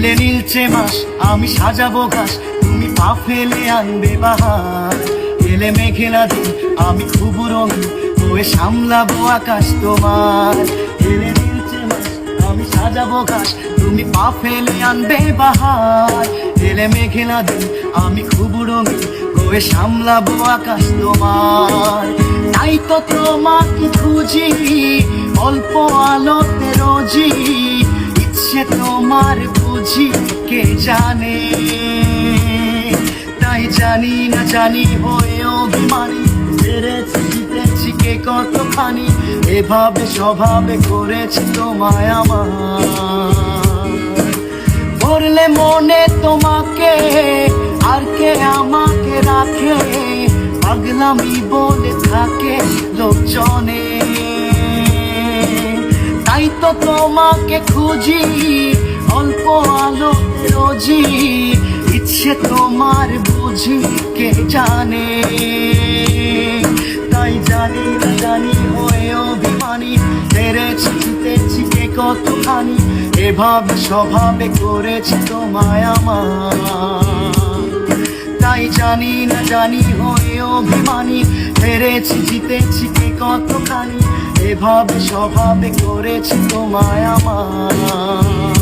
এলে নীলচে মাস আমি সাজাবো ঘাস, তুমি পা ফেলে আনবে বাহার। এলে মেঘেলা দিন আমি খুব রঙিন হয়ে সামলাবো আকাশ তোমার। এলে নীলচে মাস আমি সাজাবো ঘাস, তুমি পা ফেলে আনবে বাহার। এলে মেঘেলা দিন আমি খুব রঙিন হয়ে সামলাবো আকাশ তোমার। তাই তো তোমাকে খুঁজি অল্প আলোতে রোজি, ইচ্ছে তোমার বুঝি কে জানে। তাই জানি না জানি হয়ে অভিমানী, হেরেছি জিতেছি কে কতখানি, এভাবে স্বভাবে করেছি তোমায় আমার। করলে মনে তোমাকে আর কে আমাকে রাখে, পাগলামি বলে থাকে লোকজনে। তাই তো তোমাকে খুঁজি অল্প আলো রোজি, ইচ্ছে তোমার বুঝি কে জানে। তাই জানি না জানি হয়ে অভিমানী, হেরেছি জিতেছি কে কতখানি, এভাবে স্বভাবে করেছি তোমায় আমার। তাই জানি না জানি হয়ে অভিমানী, হেরেছি জিতেছি কে কতখানি, এভাবে স্বভাবে করেছি তোমায় আমার।